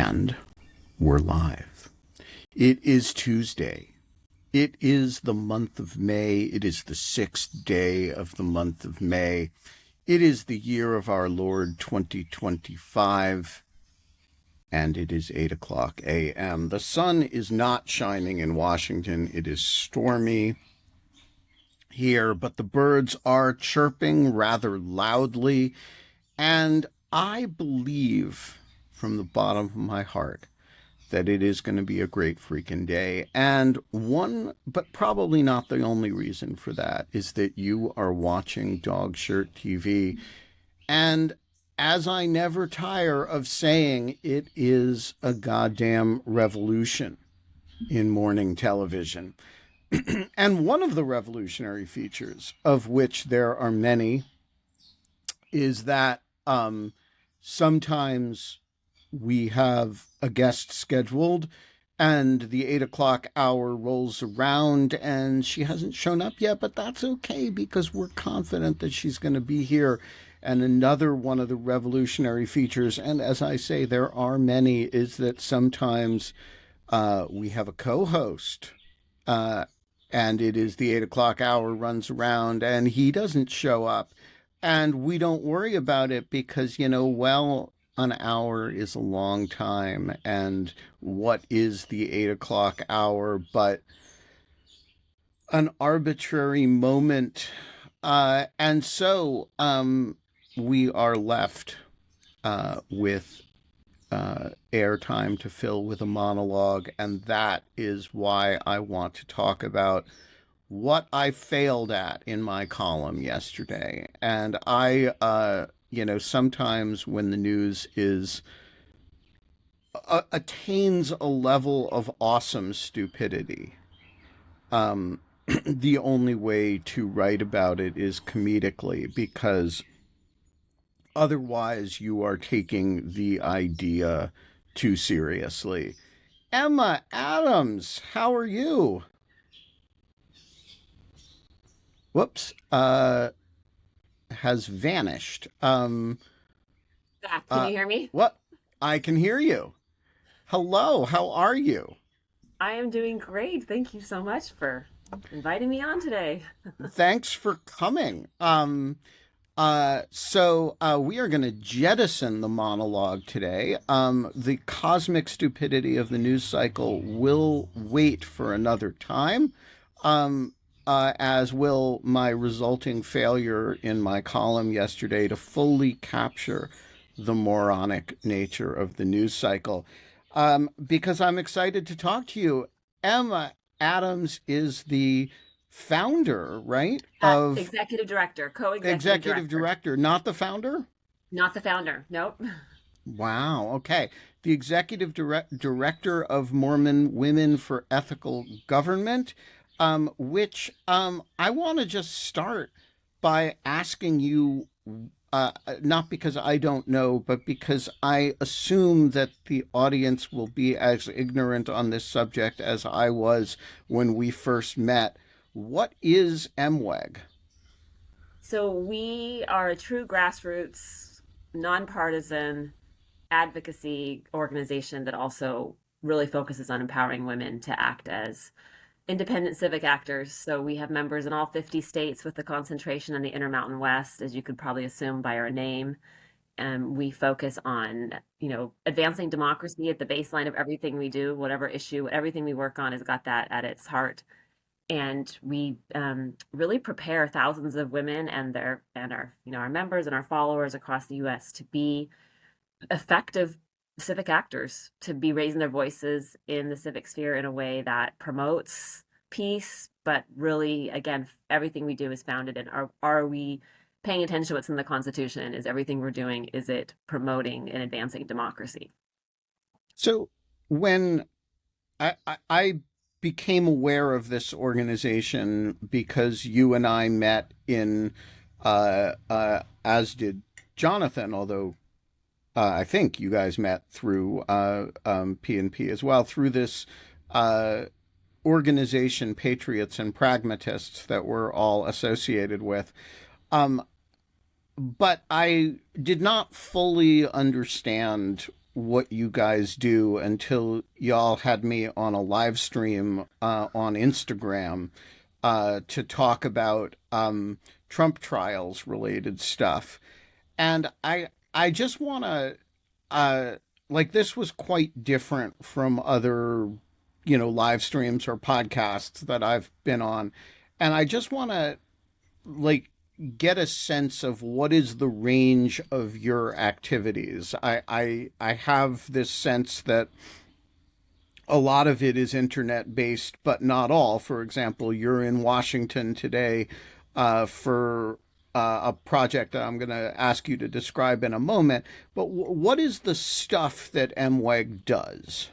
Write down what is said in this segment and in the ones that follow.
And we're live. It is Tuesday. It is the month of May. It is the 6th day of the month of May. It is the year of our Lord 2025, and it is 8 o'clock a.m. The sun is not shining in Washington. It is stormy here, but the birds are chirping rather loudly, and I believe from the bottom of my heart that it is going to be a great freaking day. And one, but probably not the only reason for that, is that you are watching Dog Shirt TV. And as I never tire of saying, it is a goddamn revolution in morning television. And one of the revolutionary features, of which there are many, is that sometimes we have a guest scheduled and the 8 o'clock hour rolls around and she hasn't shown up yet, but that's okay because we're confident that she's going to be here. And another one of the revolutionary features, and as I say, there are many, is that sometimes we have a co-host and it is the 8 o'clock hour runs around and he doesn't show up. And we don't worry about it because, an hour is a long time. And what is the 8 o'clock hour but an arbitrary moment? And so we are left with airtime to fill with a monologue. And that is why I want to talk about what I failed at in my column yesterday. And I, sometimes when the news attains a level of awesome stupidity, the only way to write about it is comedically, because otherwise you are taking the idea too seriously. Emma Adams, how are you? Whoops, has vanished. Can you hear me? What? I can hear you. Hello, how are you? I am doing great. Thank you so much for inviting me on today. Thanks for coming. So we are going to jettison the monologue today. The cosmic stupidity of the news cycle will wait for another time. As will my resulting failure in my column yesterday to fully capture the moronic nature of the news cycle. Because I'm excited to talk to you. Emma Adams is the founder, right? Of executive director, executive director, not the founder? Not the founder, nope. Wow, okay. The executive director of Mormon Women for Ethical Government. Which I want to just start by asking you, not because I don't know, but because I assume that the audience will be as ignorant on this subject as I was when we first met. What is MWEG? So we are a true grassroots, nonpartisan advocacy organization that also really focuses on empowering women to act as independent civic actors. So we have members in all 50 states with the concentration in the Intermountain West, as you could probably assume by our name. And we focus on, advancing democracy at the baseline of everything we do, whatever issue, everything we work on has got that at its heart. And we really prepare thousands of women and our members and our followers across the U.S. to be effective civic actors, to be raising their voices in the civic sphere in a way that promotes peace, but really, again, everything we do is founded in are we paying attention to what's in the Constitution? Is everything we're doing, is it promoting and advancing democracy? So when I became aware of this organization because you and I met in, as did Jonathan, although I think you guys met through P&P as well, through this organization, Patriots and Pragmatists, that we're all associated with. But I did not fully understand what you guys do until y'all had me on a live stream on Instagram to talk about Trump trials related stuff. And I just want to like this was quite different from other live streams or podcasts that I've been on, and I just want to like get a sense of what is the range of your activities. I have this sense that a lot of it is internet based, but not all. For example, you're in Washington today for a project that I'm going to ask you to describe in a moment. But what is the stuff that MWEG does?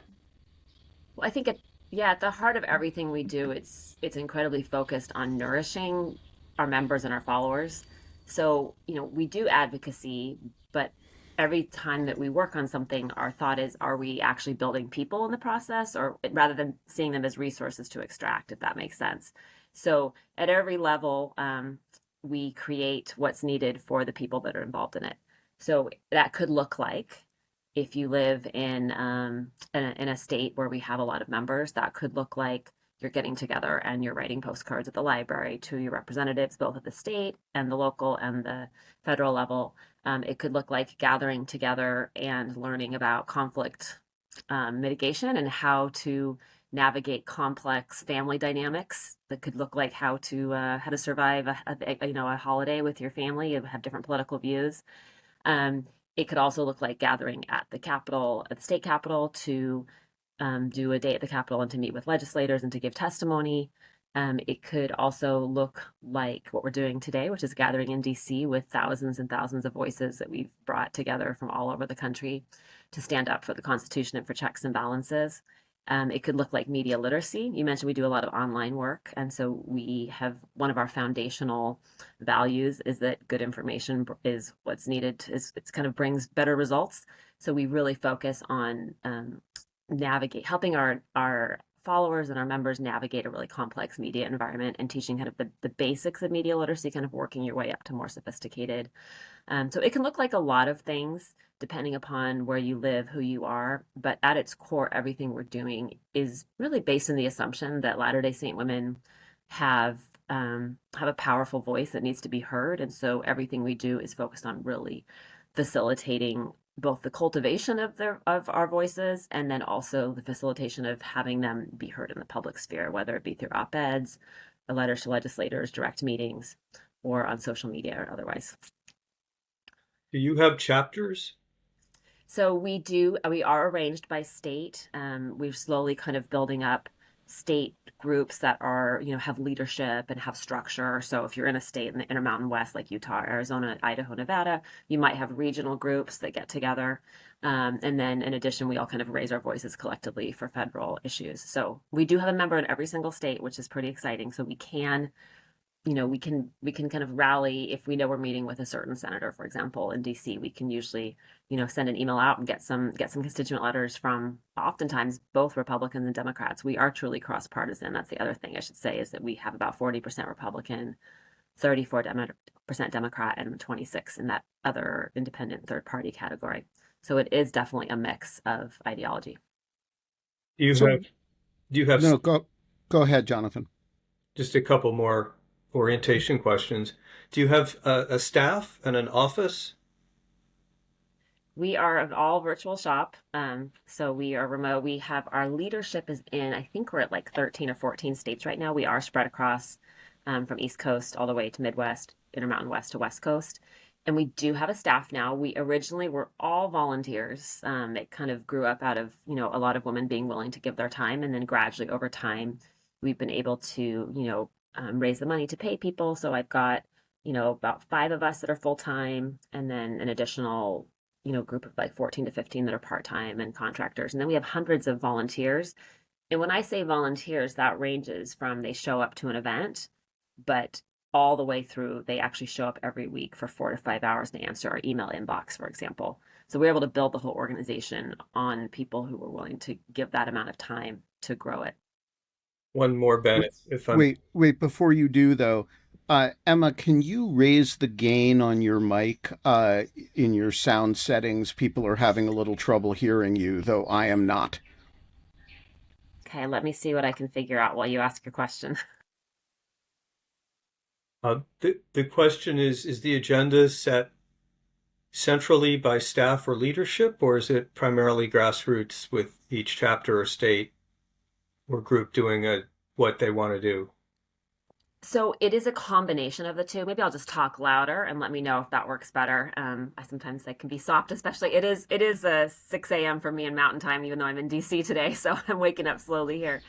Well, I think yeah, at the heart of everything we do, it's incredibly focused on nourishing our members and our followers. So, we do advocacy, but every time that we work on something, our thought is, are we actually building people in the process, or rather than seeing them as resources to extract, if that makes sense. So, at every level, we create what's needed for the people that are involved in it. So that could look like if you live in a state where we have a lot of members, that could look like you're getting together and you're writing postcards at the library to your representatives, both at the state and the local and the federal level. It could look like gathering together and learning about conflict mitigation and how to navigate complex family dynamics. That could look like how to survive a holiday with your family. You have different political views. Um, it could also look like gathering at the Capitol, at the state Capitol, to do a day at the Capitol and to meet with legislators and to give testimony. It could also look like what we're doing today, which is gathering in DC with thousands and thousands of voices that we've brought together from all over the country to stand up for the Constitution and for checks and balances. It could look like media literacy. You mentioned we do a lot of online work, and so we have one of our foundational values is that good information is what's needed. It's kind of brings better results. So we really focus on helping our followers and our members navigate a really complex media environment and teaching kind of the basics of media literacy, kind of working your way up to more sophisticated. So it can look like a lot of things depending upon where you live, who you are, but at its core, everything we're doing is really based on the assumption that Latter-day Saint women have have a powerful voice that needs to be heard, and so everything we do is focused on really facilitating both the cultivation of our voices and then also the facilitation of having them be heard in the public sphere, whether it be through op-eds, letters to legislators, direct meetings, or on social media or otherwise. Do you have chapters? So we are arranged by state. We're slowly kind of building up state groups that are, have leadership and have structure. So if you're in a state in the Intermountain West, like Utah, Arizona, Idaho, Nevada, you might have regional groups that get together. And then in addition, we all kind of raise our voices collectively for federal issues. So we do have a member in every single state, which is pretty exciting. So we can kind of rally if we know we're meeting with a certain senator, for example, in DC. We can usually, send an email out and get some constituent letters from oftentimes both Republicans and Democrats. We are truly cross partisan. That's the other thing I should say, is that we have about 40% Republican, 34% Democrat, and 26 in that other independent third party category. So it is definitely a mix of ideology. Do you So have do you have no, go ahead, Jonathan. just a couple more orientation questions? Do you have a staff and an office? We are an all virtual shop. So we are remote. We have our leadership is I think we're at like 13 or 14 states right now. We are spread across from East Coast all the way to Midwest, Intermountain West to West Coast. And we do have a staff now. We originally were all volunteers. It kind of grew up out of, a lot of women being willing to give their time. And then gradually over time, we've been able to, raise the money to pay people. So I've got, about 5 of us that are full time, and then an additional group of like 14 to 15 that are part-time and contractors. And then we have hundreds of volunteers. And when I say volunteers, that ranges from they show up to an event, but all the way through they actually show up every week for 4 to 5 hours to answer our email inbox, for example. So we're able to build the whole organization on people who were willing to give that amount of time to grow it. One more, Ben, if I'm Wait, before you do though, Emma, can you raise the gain on your mic in your sound settings? People are having a little trouble hearing you, though I am not. Okay, let me see what I can figure out while you ask your question. The question is the agenda set centrally by staff or leadership, or is it primarily grassroots with each chapter or state or group doing what they want to do? So it is a combination of the two. Maybe I'll just talk louder and let me know if that works better. I can be soft, especially it is 6 a.m. for me in Mountain Time, even though I'm in DC today, so I'm waking up slowly here.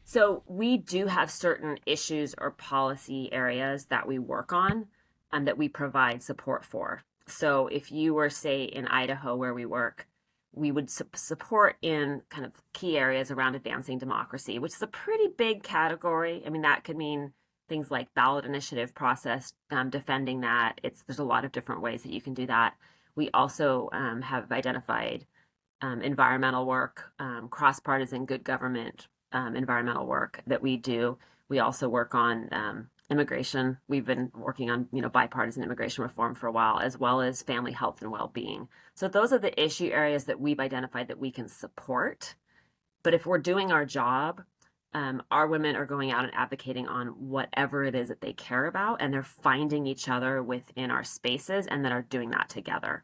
So we do have certain issues or policy areas that we work on and that we provide support for. So if you were, say, in Idaho where we work, we would support in kind of key areas around advancing democracy, which is a pretty big category. I mean, that could mean things like ballot initiative process, defending that. There's a lot of different ways that you can do that. We also have identified environmental work, cross-partisan good government environmental work that we do. We also work on immigration. We've been working on bipartisan immigration reform for a while, as well as family health and well-being. So those are the issue areas that we've identified that we can support. But if we're doing our job, our women are going out and advocating on whatever it is that they care about, and they're finding each other within our spaces and then are doing that together.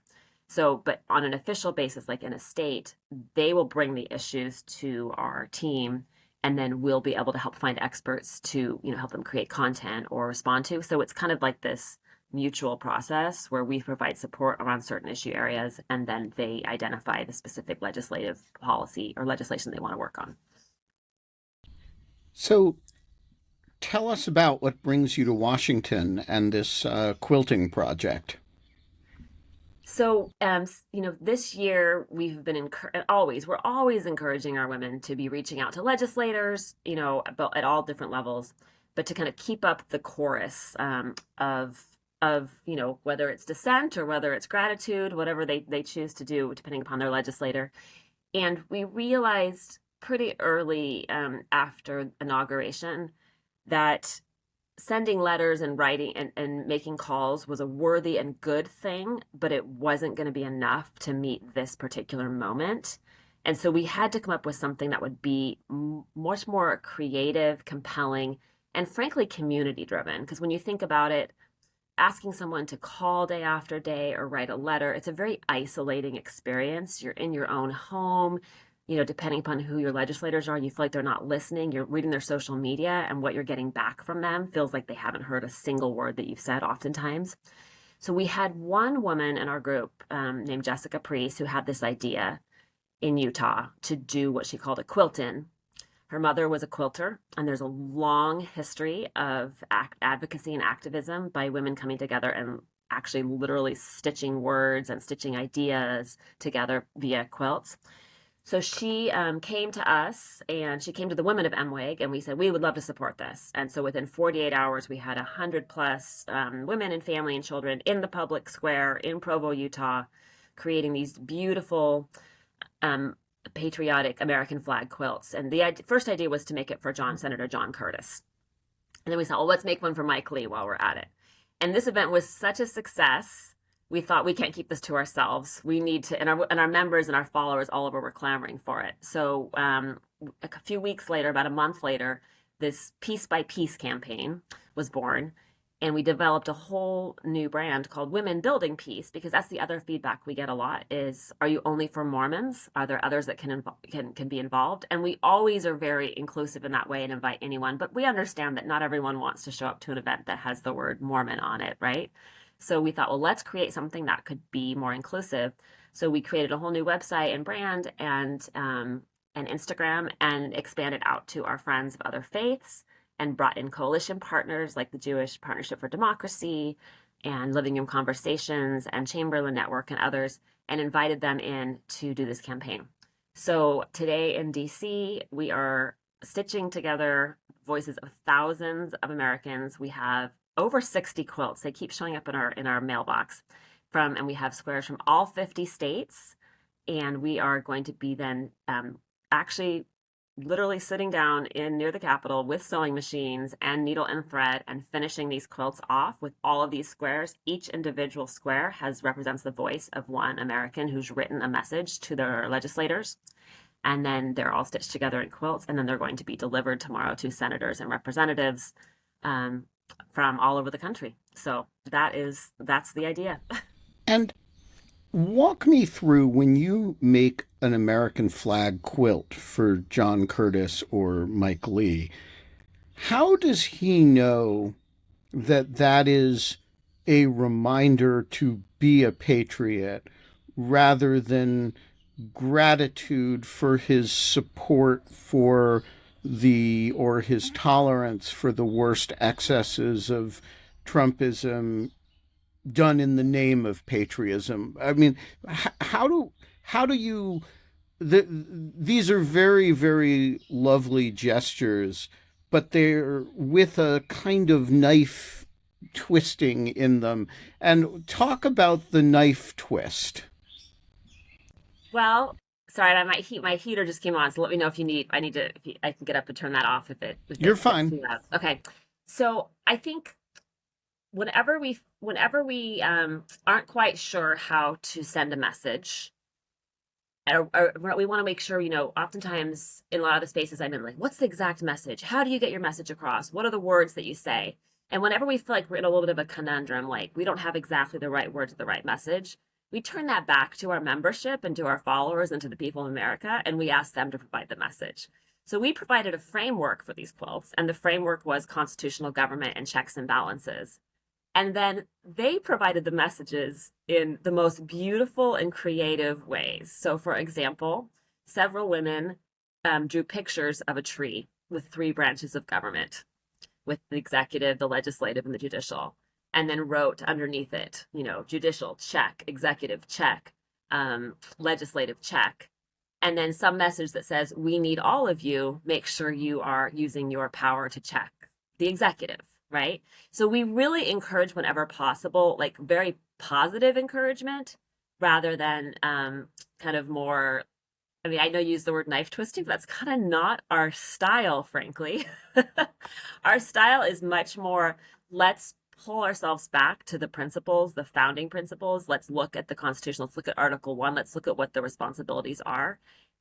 So, but on an official basis, like in a state, they will bring the issues to our team, and then we'll be able to help find experts to, help them create content or respond to. So it's kind of like this mutual process where we provide support around certain issue areas, and then they identify the specific legislative policy or legislation they want to work on. So tell us about what brings you to Washington and this quilting project. So, this year we've been we're always encouraging our women to be reaching out to legislators, at all different levels, but to kind of keep up the chorus of whether it's dissent or whether it's gratitude, whatever they choose to do, depending upon their legislator. And we realized pretty early after inauguration that sending letters and writing and making calls was a worthy and good thing, but it wasn't going to be enough to meet this particular moment. And so we had to come up with something that would be much more creative, compelling, and frankly, community driven. Because when you think about it, asking someone to call day after day or write a letter, it's a very isolating experience. You're in your own home. Depending upon who your legislators are, you feel like they're not listening. You're reading their social media, and what you're getting back from them feels like they haven't heard a single word that you've said oftentimes. So we had one woman in our group named Jessica Priest who had this idea in Utah to do what she called a quilt-in. Her mother was a quilter, and there's a long history of advocacy and activism by women coming together and actually literally stitching words and stitching ideas together via quilts. So she came to us, and she came to the women of MWIG, and we said, we would love to support this. And so within 48 hours, we had 100 plus women and family and children in the public square in Provo, Utah, creating these beautiful patriotic American flag quilts. And the first idea was to make it for Senator John Curtis. And then we thought, well, let's make one for Mike Lee while we're at it. And this event was such a success, we thought we can't keep this to ourselves. We need to, and our members and our followers all over were clamoring for it. So a few weeks later, about a month later, this Piece by Piece campaign was born. And we developed a whole new brand called Women Building Peace, because that's the other feedback we get a lot is, are you only for Mormons? Are there others that can be involved? And we always are very inclusive in that way and invite anyone. But we understand that not everyone wants to show up to an event that has the word Mormon on it, right? So we thought, well, let's create something that could be more inclusive. So we created a whole new website and brand and Instagram, and expanded out to our friends of other faiths, and brought in coalition partners like the Jewish Partnership for Democracy and Living Room Conversations and Chamberlain Network and others, and invited them in to do this campaign. So today in DC, we are stitching together voices of thousands of Americans. We have over 60 quilts. They keep showing up in our mailbox and we have squares from all 50 states. And we are going to be then actually literally sitting down in near the Capitol with sewing machines and needle and thread and finishing these quilts off with all of these squares. Each individual square has represents the voice of one American who's written a message to their legislators. And then they're all stitched together in quilts, and then they're going to be delivered tomorrow to senators and representatives um, from all over the country. So that's the idea. And walk me through when you make an American flag quilt for John Curtis or Mike Lee, how does he know that that is a reminder to be a patriot rather than gratitude for his support for the or his tolerance for the worst excesses of Trumpism done in the name of patriotism? I mean, how do you these are very, very lovely gestures, but they're with a kind of knife twisting in them. And talk about the knife twist. Well, sorry, my heater just came on, so let me know if you need I need to if you, I can get up and turn that off if You're it gets fine. too loud. Okay. So I think whenever we aren't quite sure how to send a message, or we want to make sure, oftentimes in a lot of the spaces I'm in, like, what's the exact message? How do you get your message across? What are the words that you say? And whenever we feel like we're in a little bit of a conundrum, like we don't have exactly the right words or the right message, we turn that back to our membership and to our followers and to the people of America, and we ask them to provide the message. So we provided a framework for these quilts, and the framework was constitutional government and checks and balances. And then they provided the messages in the most beautiful and creative ways. So, for example, several women drew pictures of a tree with three branches of government, with the executive, the legislative, and the judicial, and then wrote underneath it, judicial check, executive check, legislative check, and then some message that says, we need all of you, make sure you are using your power to check the executive, right? So we really encourage whenever possible, like very positive encouragement rather than kind of more. I mean, I know you use the word knife twisting, but that's kind of not our style, frankly. Our style is much more, let's pull ourselves back to the principles, the founding principles. Let's look at the Constitution. Let's look at Article 1. Let's look at what the responsibilities are.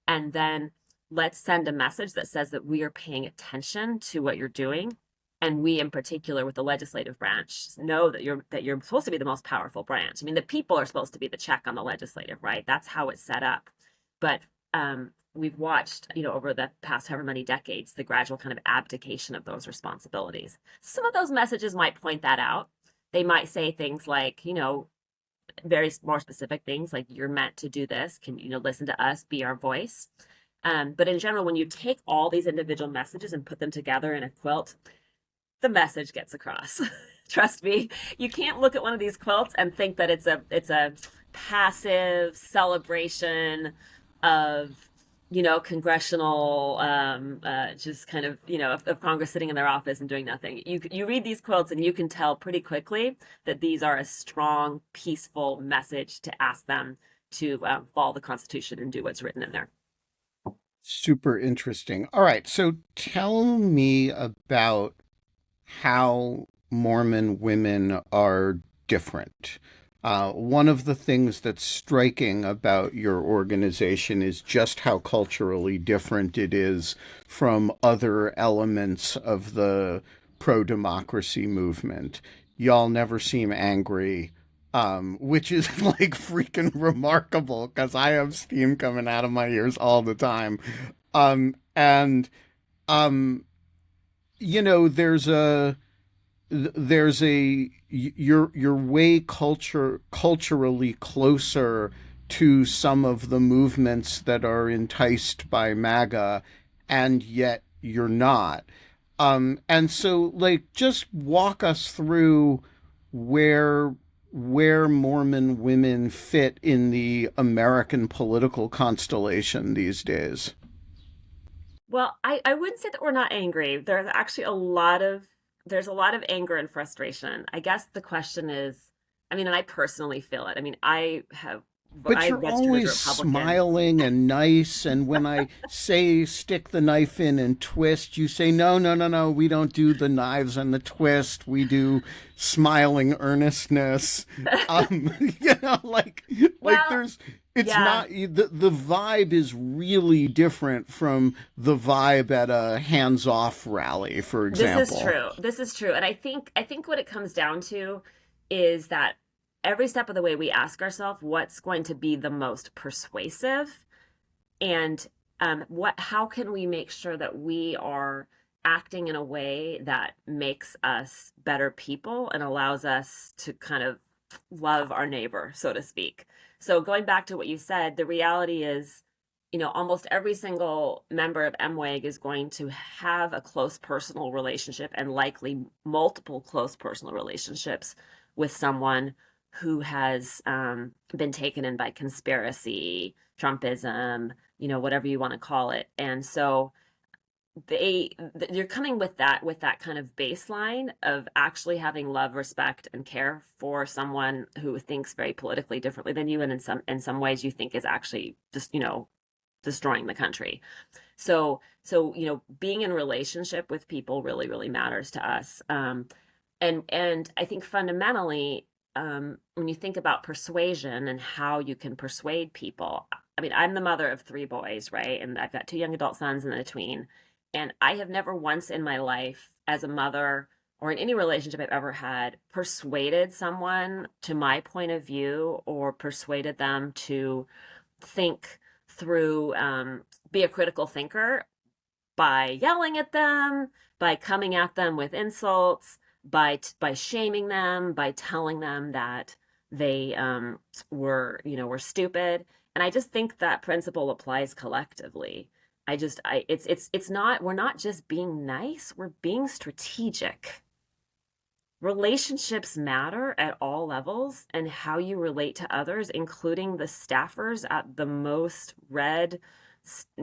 And then let's send a message that says that we are paying attention to what you're doing. And we, in particular, with the legislative branch, know that you're supposed to be the most powerful branch. I mean, the people are supposed to be the check on the legislative, right? That's how it's set up. But we've watched, over the past however many decades, the gradual kind of abdication of those responsibilities. Some of those messages might point that out. They might say things like, very more specific things like, you're meant to do this. Can you listen to us, be our voice? But in general, when you take all these individual messages and put them together in a quilt, the message gets across. Trust me, you can't look at one of these quilts and think that it's a passive celebration of congressional just kind of of Congress sitting in their office and doing nothing. You read these quilts and you can tell pretty quickly that these are a strong, peaceful message to ask them to follow the Constitution and do what's written in there. Super interesting. All right, so tell me about how Mormon women are different. One of the things that's striking about your organization is just how culturally different it is from other elements of the pro democracy movement. Y'all never seem angry, which is like freaking remarkable because I have steam coming out of my ears all the time. And there's a you're way culturally closer to some of the movements that are enticed by MAGA, and yet you're not. And so, like, just walk us through where where Mormon women fit in the American political constellation these days. Well, I wouldn't say that we're not angry. There's a lot of anger and frustration. I guess the question is, I mean, and I personally feel it. I mean, I have But I you're registered as a always Republican. smiling and nice. And when I say stick the knife in and twist, you say, no, no, no, no, we don't do the knives and the twist. We do smiling earnestness. Like Well, there's, it's yeah, not, the vibe is really different from the vibe at a hands off rally, for this is example. true. This is true. And I think what it comes down to is that every step of the way we ask ourselves what's going to be the most persuasive, and what how can we make sure that we are acting in a way that makes us better people and allows us to kind of love our neighbor, so to speak. So going back to what you said, the reality is, almost every single member of MWAG is going to have a close personal relationship and likely multiple close personal relationships with someone who has been taken in by conspiracy, Trumpism, whatever you want to call it. And so you're coming with that kind of baseline of actually having love, respect, and care for someone who thinks very politically differently than you, and in some ways you think is actually just destroying the country. So being in relationship with people really really matters to us. And I think fundamentally, when you think about persuasion and how you can persuade people, I mean, I'm the mother of three boys, right? And I've got two young adult sons and then a tween. And I have never once in my life, as a mother or in any relationship I've ever had, persuaded someone to my point of view or persuaded them to think through, be a critical thinker by yelling at them, by coming at them with insults, by shaming them, by telling them that they were stupid. And I just think that principle applies collectively. It's not, we're not just being nice, we're being strategic. Relationships matter at all levels, and how you relate to others, including the staffers at the most red,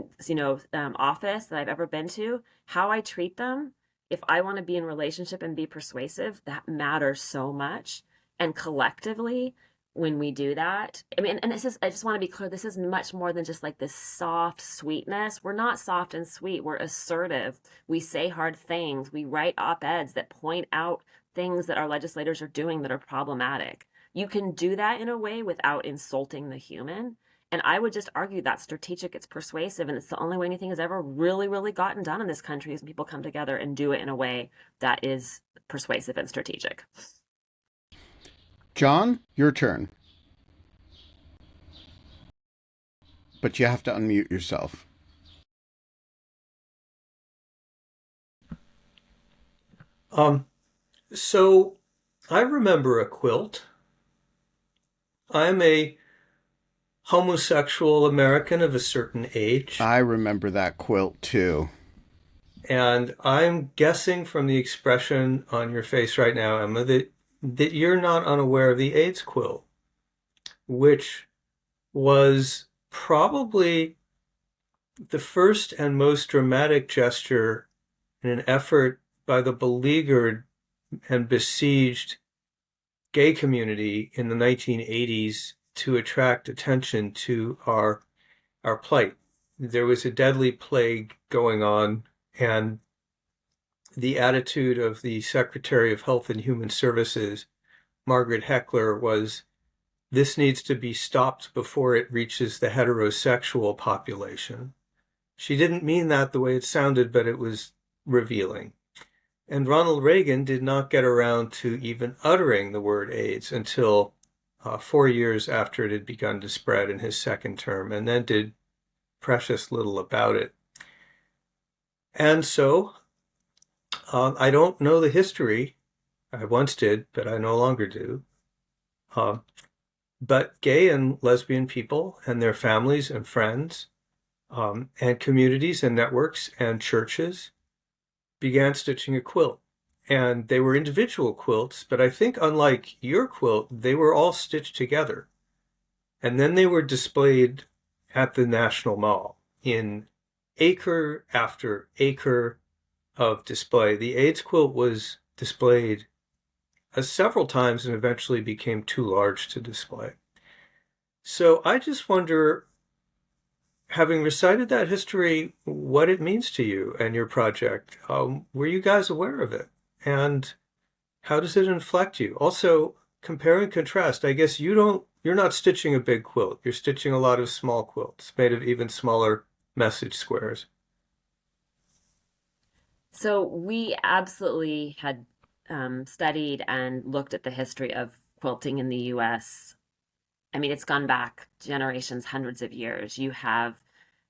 office that I've ever been to. How I treat them, if I want to be in relationship and be persuasive, that matters so much. And collectively, when we do that, I mean, and I just want to be clear, this is much more than just like this soft sweetness. We're not soft and sweet. We're assertive. We say hard things. We write op-eds that point out things that our legislators are doing that are problematic. You can do that in a way without insulting the human. And I would just argue that's strategic, it's persuasive, and it's the only way anything has ever really, really gotten done in this country is when people come together and do it in a way that is persuasive and strategic. John, your turn. But you have to unmute yourself. Um, so I remember a quilt. I'm a homosexual American of a certain age, I remember that quilt too. and I'm guessing from the expression on your face right now, Emma, that you're not unaware of the AIDS quilt, which was probably the first and most dramatic gesture in an effort by the beleaguered and besieged gay community in the 1980s to attract attention to our plight. There was a deadly plague going on, and the attitude of the Secretary of Health and Human Services, Margaret Heckler, was this needs to be stopped before it reaches the heterosexual population. She didn't mean that the way it sounded, but it was revealing. And Ronald Reagan did not get around to even uttering the word AIDS until 4 years after it had begun to spread in his second term, and then did precious little about it. And so I don't know the history. I once did, but I no longer do. But gay and lesbian people and their families and friends, and communities and networks and churches began stitching a quilt. And they were individual quilts, but I think unlike your quilt, they were all stitched together. And then they were displayed at the National Mall in acre after acre of display. The AIDS quilt was displayed several times and eventually became too large to display. So I just wonder, having recited that history, what it means to you and your project. Were you guys aware of it? And how does it inflect you? Also, compare and contrast. I guess you're not stitching a big quilt. You're stitching a lot of small quilts made of even smaller message squares. So we absolutely had studied and looked at the history of quilting in the US. I mean, it's gone back generations, hundreds of years. You have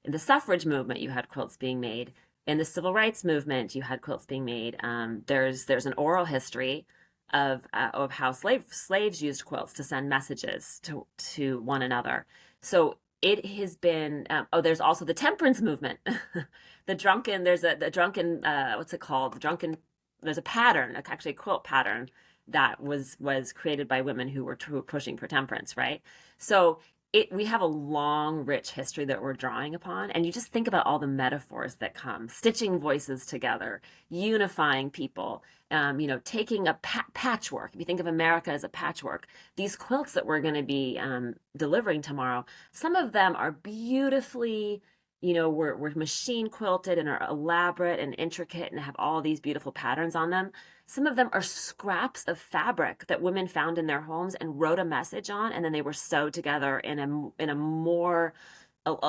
in the suffrage movement, you had quilts being made. In the civil rights movement, you had quilts being made. There's an oral history of how slaves used quilts to send messages to one another. So it has been. There's also the temperance movement. The drunken what's it called? The drunken. There's a pattern, actually a quilt pattern that was created by women who were pushing for temperance, right? So we have a long, rich history that we're drawing upon, and you just think about all the metaphors that come, stitching voices together, unifying people, taking a patchwork. If you think of America as a patchwork, these quilts that we're going to be delivering tomorrow, some of them are beautifully, we're machine quilted and are elaborate and intricate and have all these beautiful patterns on them. Some of them are scraps of fabric that women found in their homes and wrote a message on, and then they were sewed together in a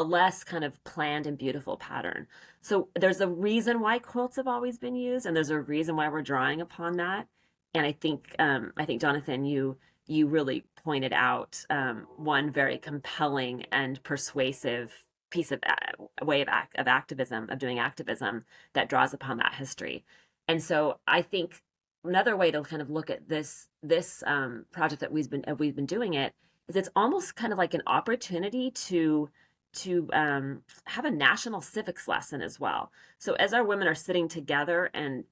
less kind of planned and beautiful pattern. So there's a reason why quilts have always been used, and there's a reason why we're drawing upon that. And I think Jonathan, you really pointed out one very compelling and persuasive piece of way of activism, of doing activism that draws upon that history. And so I think another way to kind of look at this project that we've been doing it is it's almost kind of like an opportunity to have a national civics lesson as well. So as our women are sitting together and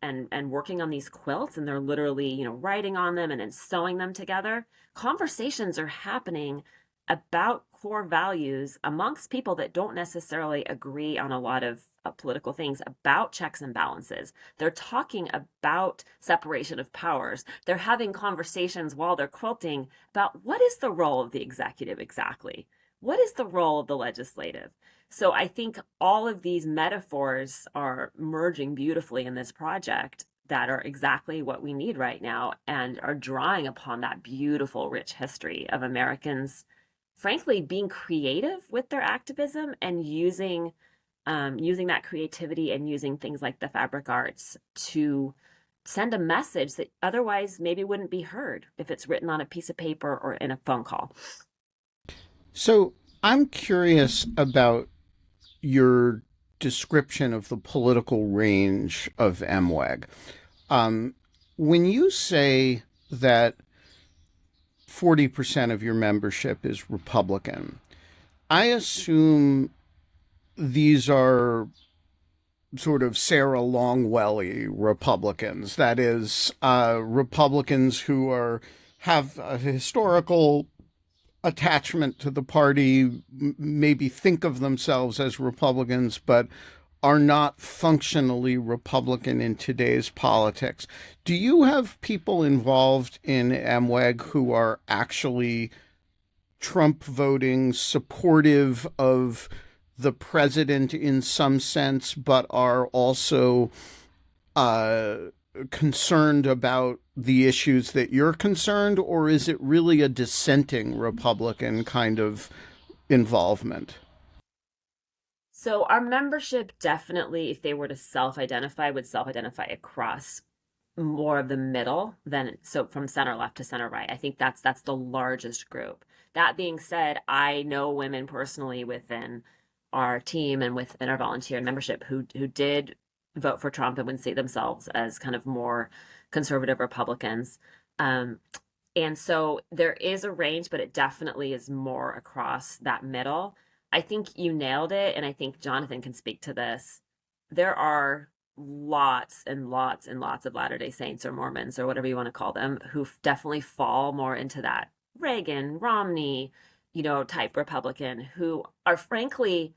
working on these quilts, and they're literally writing on them and then sewing them together, conversations are happening about core values amongst people that don't necessarily agree on a lot of political things, about checks and balances. They're talking about separation of powers. They're having conversations while they're quilting about what is the role of the executive exactly? What is the role of the legislative? So I think all of these metaphors are merging beautifully in this project that are exactly what we need right now and are drawing upon that beautiful, rich history of Americans, frankly, being creative with their activism and using that creativity and using things like the fabric arts to send a message that otherwise maybe wouldn't be heard if it's written on a piece of paper or in a phone call. So I'm curious about your description of the political range of MWAG. Um, when you say that 40% of your membership is Republican, I assume these are sort of Sarah Longwelly Republicans. That is, Republicans who have a historical attachment to the party, maybe think of themselves as Republicans, but are not functionally Republican in today's politics. Do you have people involved in MWAG who are actually Trump voting, supportive of the president in some sense, but are also uh, concerned about the issues that you're concerned, or is it really a dissenting Republican kind of involvement? So our membership definitely, if they were to self-identify, would self-identify across more of the middle than so from center left to center right. I think that's the largest group. That being said, I know women personally within our team and within our volunteer membership who did vote for Trump and would see themselves as kind of more conservative Republicans. Um, and so there is a range, but it definitely is more across that middle. I think you nailed it, and I think Jonathan can speak to this. There are lots and lots and lots of Latter-day Saints or Mormons or whatever you want to call them who definitely fall more into that Reagan, Romney, type Republican who are frankly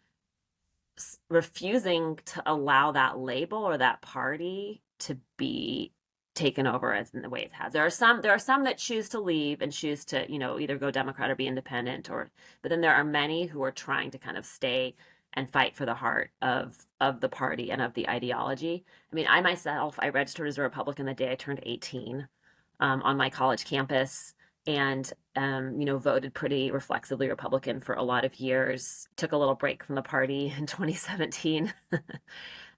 refusing to allow that label or that party to be taken over as in the way it has. There are some that choose to leave and choose to, either go Democrat or be independent, but then there are many who are trying to kind of stay and fight for the heart of the party and of the ideology. I mean, I registered as a Republican the day I turned 18, on my college campus, and voted pretty reflexively Republican for a lot of years. Took a little break from the party in 2017.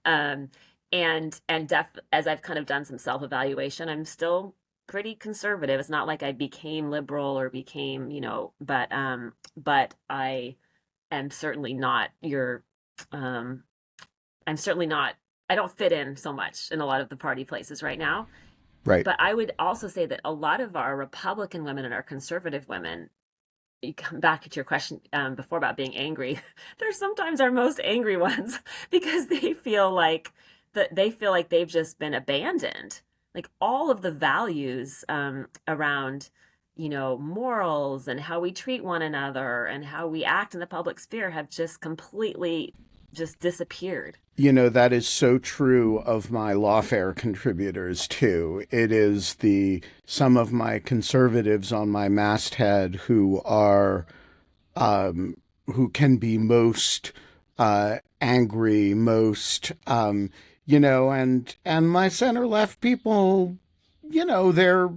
um, as I've kind of done some self-evaluation, I'm still pretty conservative. It's not like I became liberal or became, but I am certainly not your um I'm certainly not I don't fit in so much in a lot of the party places right now. Right. But I would also say that a lot of our Republican women and our conservative women, you come back to your question before about being angry, they're sometimes our most angry ones because they feel like they've just been abandoned. Like all of the values around, morals and how we treat one another and how we act in the public sphere have just completely just disappeared. That is so true of my lawfare contributors too. It is some of my conservatives on my masthead who can be most angry, most and my center left people, they're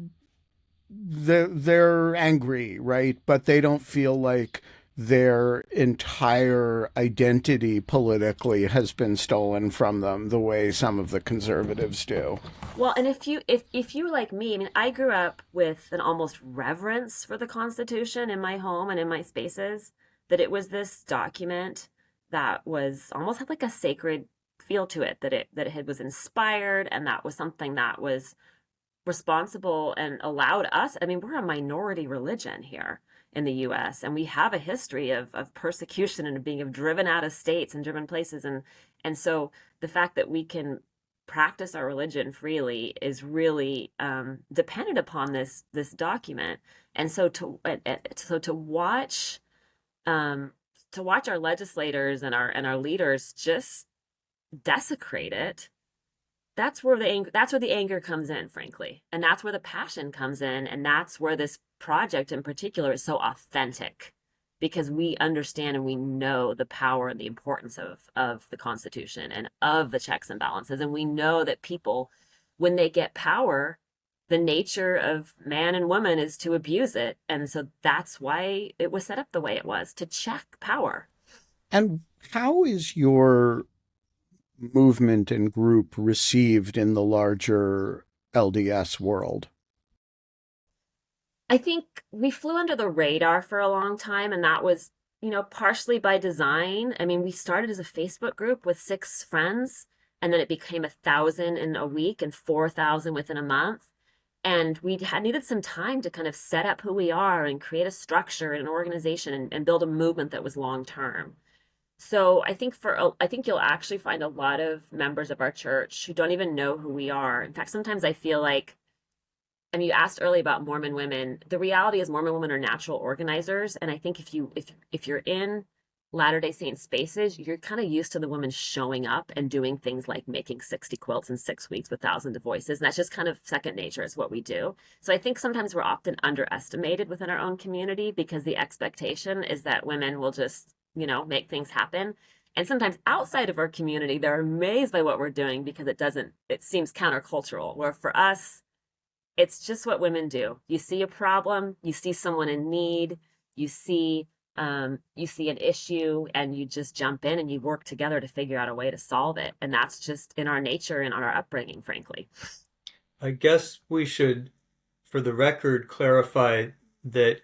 angry, right? But they don't feel like their entire identity politically has been stolen from them the way some of the conservatives do. Well, and if you like me, I mean, I grew up with an almost reverence for the Constitution in my home and in my spaces, that it was this document that was almost had like a sacred feel to it, that it was inspired, and that was something that was responsible and allowed us. I mean, we're a minority religion here in the US, and we have a history of persecution and being driven out of states and driven places. And so the fact that we can practice our religion freely is really dependent upon this document. And so to watch our legislators and our leaders just desecrate it, that's where the anger comes in, frankly, and that's where the passion comes in, and that's where this project in particular is so authentic, because we understand and we know the power and the importance of the Constitution and of the checks and balances, and we know that people, when they get power, the nature of man and woman is to abuse it, and so that's why it was set up the way it was, to check power. And how is your movement and group received in the larger LDS world? I think we flew under the radar for a long time, and that was, partially by design. I mean, we started as a Facebook group with 6 friends, and then it became 1,000 in a week and 4,000 within a month. And we had needed some time to kind of set up who we are and create a structure and an organization, and build a movement that was long term. So I think you'll actually find a lot of members of our church who don't even know who we are. In fact, sometimes I feel like, I mean, you asked earlier about Mormon women. The reality is Mormon women are natural organizers, and I think if you're in Latter-day Saint spaces, you're kind of used to the women showing up and doing things like making 60 quilts in 6 weeks with thousands of voices, and that's just kind of second nature. Is what we do. So I think sometimes we're often underestimated within our own community, because the expectation is that women will just make things happen. And sometimes outside of our community, they're amazed by what we're doing, because it seems countercultural. Where for us, it's just what women do. You see a problem, you see someone in need, you see an issue, and you just jump in and you work together to figure out a way to solve it. And that's just in our nature and on our upbringing, frankly. I guess we should, for the record, clarify that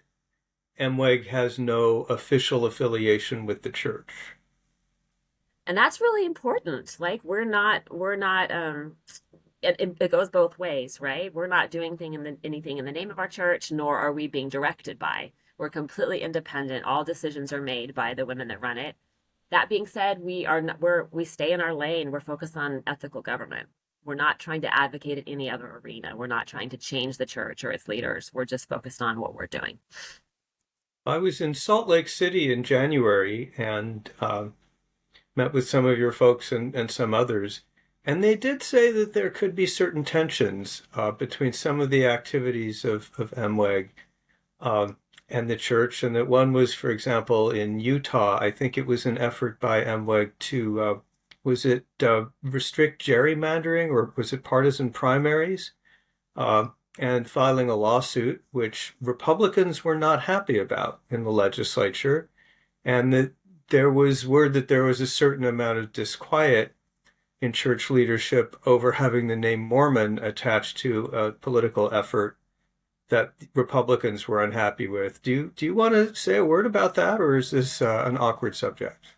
MWEG has no official affiliation with the church. And that's really important. Like it goes both ways, right? We're not doing anything in the name of our church, nor are we being directed by. We're completely independent. All decisions are made by the women that run it. That being said, we stay in our lane. We're focused on ethical government. We're not trying to advocate in any other arena. We're not trying to change the church or its leaders. We're just focused on what we're doing. I was in Salt Lake City in January and met with some of your folks and some others. And they did say that there could be certain tensions between some of the activities of MWEG um, and the church, and that one was, for example, in Utah, I think it was an effort by MWEG to, was it restrict gerrymandering or was it partisan primaries? And filing a lawsuit, which Republicans were not happy about in the legislature, and that there was word that there was a certain amount of disquiet in church leadership over having the name Mormon attached to a political effort that Republicans were unhappy with. Do you want to say a word about that, or is this an awkward subject?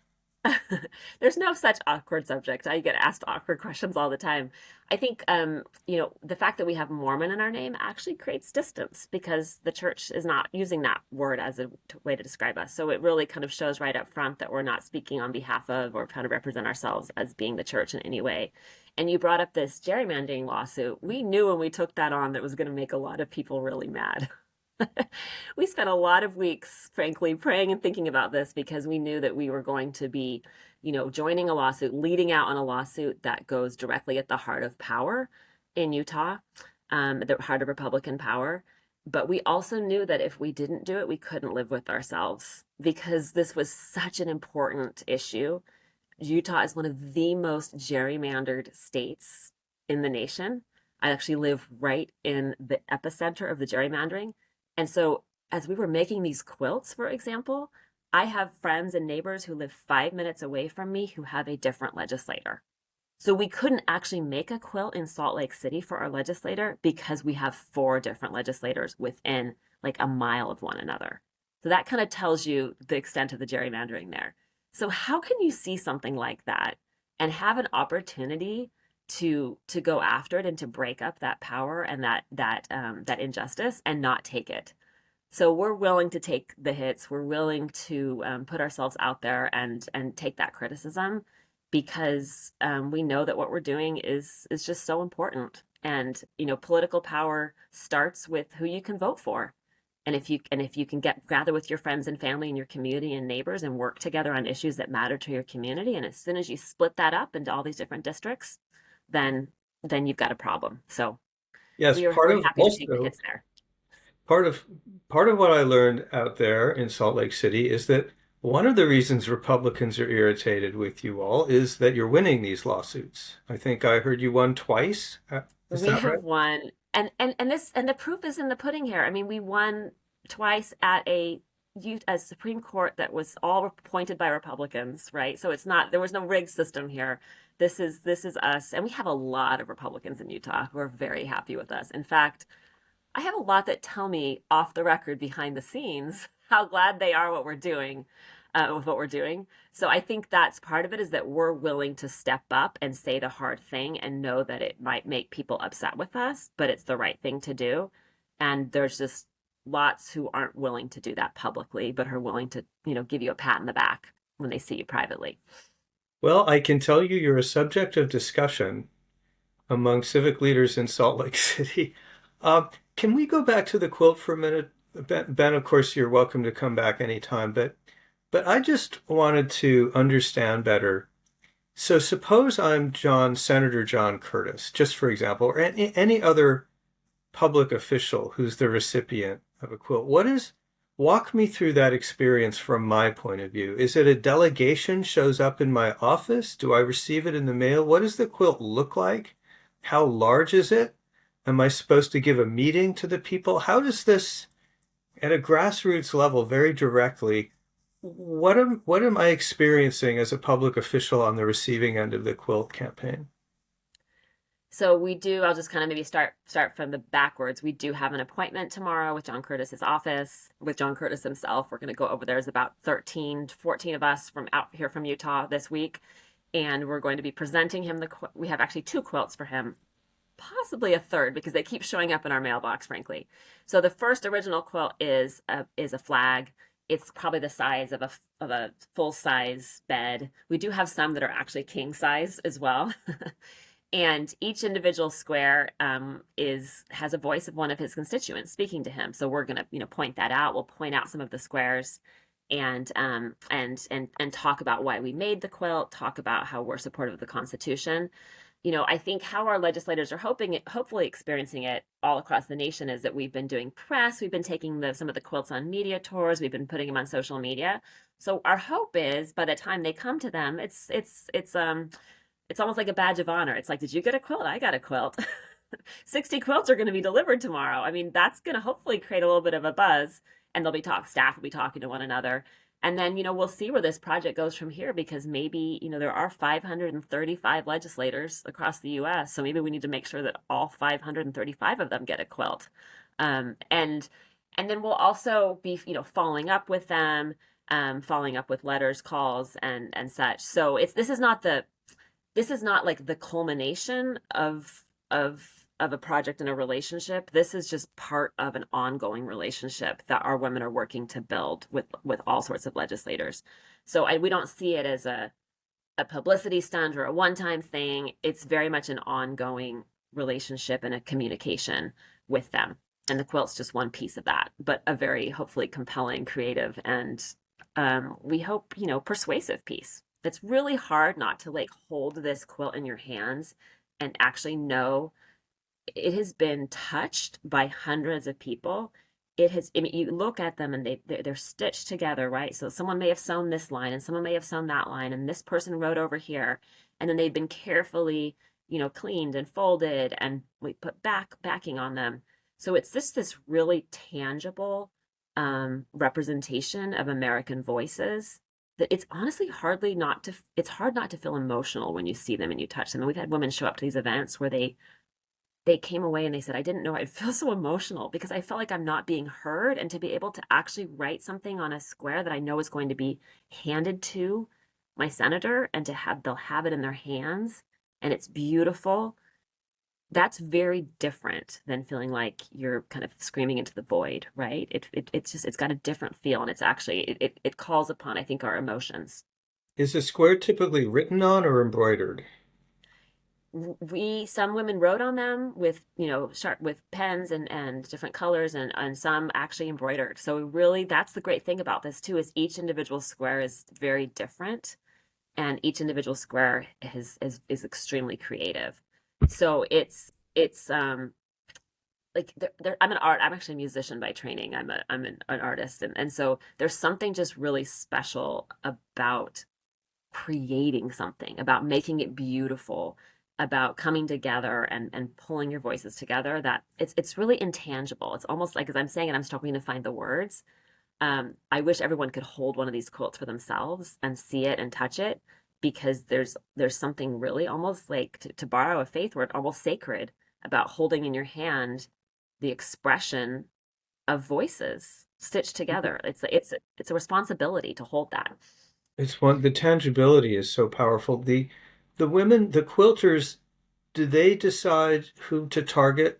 There's no such awkward subject. I get asked awkward questions all the time. I think, the fact that we have Mormon in our name actually creates distance because the church is not using that word as a way to describe us. So it really kind of shows right up front that we're not speaking on behalf of or trying to represent ourselves as being the church in any way. And you brought up this gerrymandering lawsuit. We knew when we took that on that it was going to make a lot of people really mad. We spent a lot of weeks, frankly, praying and thinking about this because we knew that we were going to be, joining a lawsuit, leading out on a lawsuit that goes directly at the heart of power in Utah, the heart of Republican power. But we also knew that if we didn't do it, we couldn't live with ourselves because this was such an important issue. Utah is one of the most gerrymandered states in the nation. I actually live right in the epicenter of the gerrymandering. And so, as we were making these quilts, for example, I have friends and neighbors who live 5 minutes away from me who have a different legislator. So, we couldn't actually make a quilt in Salt Lake City for our legislator because we have four different legislators within like a mile of one another. So, that kind of tells you the extent of the gerrymandering there. So, how can you see something like that and have an opportunity to go after it and to break up that power and that injustice and not take it? So we're willing to take the hits. We're willing to put ourselves out there and take that criticism because we know that what we're doing is just so important. And political power starts with who you can vote for. And if you can gather with your friends and family and your community and neighbors and work together on issues that matter to your community, and as soon as you split that up into all these different districts, then you've got a problem. So Yes, part we're of happy to take the also hits there. part of part of what I learned out there in Salt Lake City is that one of the reasons Republicans are irritated with you all is that you're winning these lawsuits. I think I heard you won twice. Is We that right? have won, and the proof is in the pudding here. I mean, we won twice at a Supreme Court that was all appointed by Republicans, right? So it's not there was no rigged system here. This is us, and we have a lot of Republicans in Utah who are very happy with us. In fact, I have a lot that tell me off the record behind the scenes how glad they are with what we're doing. So I think that's part of it is that we're willing to step up and say the hard thing and know that it might make people upset with us, but it's the right thing to do. And there's just lots who aren't willing to do that publicly, but are willing to, give you a pat in the back when they see you privately. Well, I can tell you you're a subject of discussion among civic leaders in Salt Lake City. Uh, can we go back to the quilt for a minute? Ben, of course, you're welcome to come back anytime, but I just wanted to understand better. So suppose I'm Senator John Curtis, just for example, or any other public official who's the recipient of a quilt. Walk me through that experience from my point of view. Is it a delegation shows up in my office? Do I receive it in the mail? What does the quilt look like? How large is it? Am I supposed to give a meeting to the people? How does this, at a grassroots level, very directly, what am I experiencing as a public official on the receiving end of the quilt campaign? So we do, I'll just kind of maybe start from the backwards. We do have an appointment tomorrow with John Curtis's office, with John Curtis himself. We're going to go over there. There's about 13 to 14 of us from out here from Utah this week. And we're going to be presenting him we have actually two quilts for him, possibly a third because they keep showing up in our mailbox, frankly. So the first original quilt is a flag. It's probably the size of a full size bed. We do have some that are actually king size as well. And each individual square has a voice of one of his constituents speaking to him. So we're going to point that out. We'll point out some of the squares and talk about why we made the quilt, talk about how we're supportive of the Constitution. I think how our legislators are hopefully experiencing it all across the nation is that we've been doing press, we've been taking some of the quilts on media tours, we've been putting them on social media. So our hope is by the time they come to them, it's almost like a badge of honor. It's like, did you get a quilt? I got a quilt. 60 quilts are going to be delivered tomorrow. I mean, that's going to hopefully create a little bit of a buzz, and staff will be talking to one another. And then, we'll see where this project goes from here, because maybe, there are 535 legislators across the US. So maybe we need to make sure that all 535 of them get a quilt. And then we'll also be, following up with them, following up with letters, calls, and such. So this is not like the culmination of a project in a relationship. This is just part of an ongoing relationship that our women are working to build with all sorts of legislators. So we don't see it as a publicity stunt or a one-time thing. It's very much an ongoing relationship and a communication with them. And the quilt's just one piece of that, but a very hopefully compelling, creative, and we hope, persuasive piece. It's really hard not to like hold this quilt in your hands and actually know it has been touched by hundreds of people. You look at them and they're stitched together, right? So someone may have sewn this line and someone may have sewn that line, and this person wrote over here, and then they've been carefully, cleaned and folded, and we put backing on them. So it's just this really tangible representation of American voices that it's honestly hard not to feel emotional when you see them and you touch them. And we've had women show up to these events where they came away and they said, I didn't know I'd feel so emotional because I felt like I'm not being heard. And to be able to actually write something on a square that I know is going to be handed to my senator, and they'll have it in their hands and it's beautiful. That's very different than feeling like you're kind of screaming into the void, right? It's got a different feel, and it calls upon, I think, our emotions. Is a square typically written on or embroidered? Some women wrote on them with with pens and different colors, and some actually embroidered. So really, that's the great thing about this too, is each individual square is very different, and each individual square is extremely creative. So it's like I'm actually a musician by training. I'm an artist, and so there's something just really special about creating something, about making it beautiful, about coming together and pulling your voices together, that it's really intangible. It's almost like, as I'm saying it, I'm struggling to find the words. I wish everyone could hold one of these quilts for themselves and see it and touch it, because there's something really almost like, to borrow a faith word, almost sacred about holding in your hand the expression of voices stitched together. It's a responsibility to hold that. The tangibility is so powerful. The women, the quilters, do they decide who to target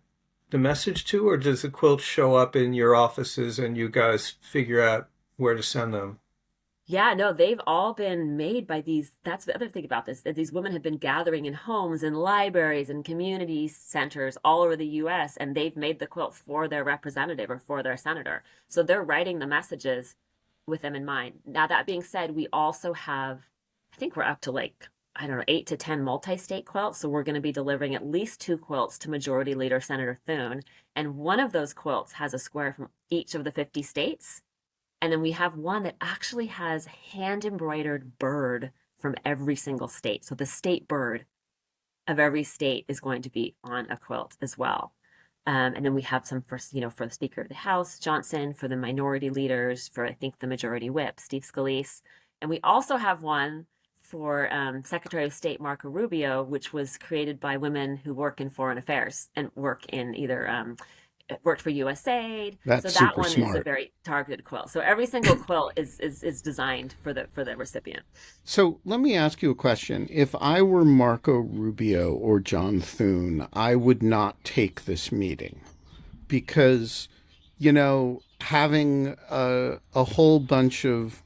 the message to, or does the quilt show up in your offices and you guys figure out where to send them? Yeah, no, they've all been made by these. That's the other thing about this, that these women have been gathering in homes and libraries and community centers all over the US, and they've made the quilt for their representative or for their senator. So they're writing the messages with them in mind. Now, that being said, we also have, I think we're up to like, I don't know, 8 to 10 multi-state quilts. So we're going to be delivering at least 2 quilts to Majority Leader Senator Thune. And one of those quilts has a square from each of the 50 states. And then we have one that actually has hand-embroidered bird from every single state. So the state bird of every state is going to be on a quilt as well. And then we have some for the Speaker of the House, Johnson, for the minority leaders, for I think the Majority Whip, Steve Scalise. And we also have one for Secretary of State Marco Rubio, which was created by women who work in foreign affairs and work in either worked for USAID. That's so that super one smart. is a very targeted quilt. So every single quilt is designed for the recipient. So let me ask you a question. If I were Marco Rubio or John Thune, I would not take this meeting because, having a whole bunch of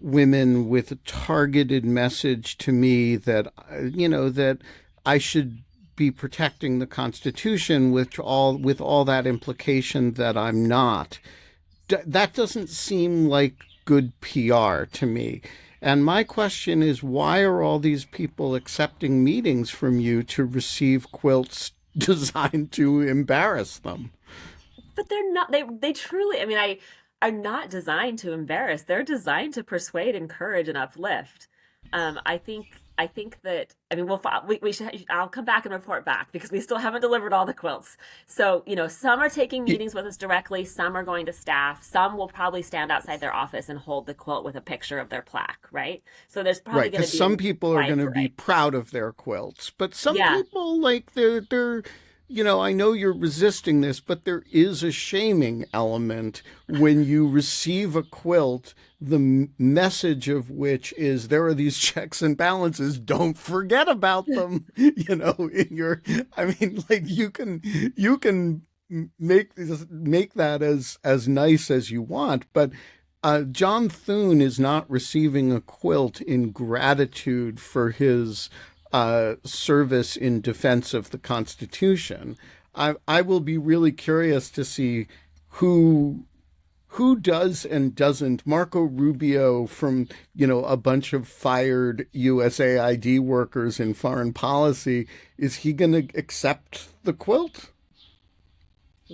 women with a targeted message to me that, that I should be protecting the Constitution with all that implication that I'm not. That doesn't seem like good PR to me. And my question is, why are all these people accepting meetings from you to receive quilts designed to embarrass them? But they're not, they truly, I mean, I are not designed to embarrass. They're designed to persuade, encourage, and uplift. I think that, I mean, we should, I'll come back and report back because we still haven't delivered all the quilts. So, some are taking meetings with us directly, some are going to staff, some will probably stand outside their office and hold the quilt with a picture of their plaque, right? So there's probably Right, going because to be a some people are wide going to be variety. proud of their quilts, but some Yeah. people like they're I know you're resisting this, but there is a shaming element when you receive a quilt, the message of which is there are these checks and balances, don't forget about them. In your I mean, like you can make that as nice as you want, but John Thune is not receiving a quilt in gratitude for his service in defense of the Constitution. I will be really curious to see who who does and doesn't. Marco Rubio from a bunch of fired USAID workers in foreign policy, is he going to accept the quilt?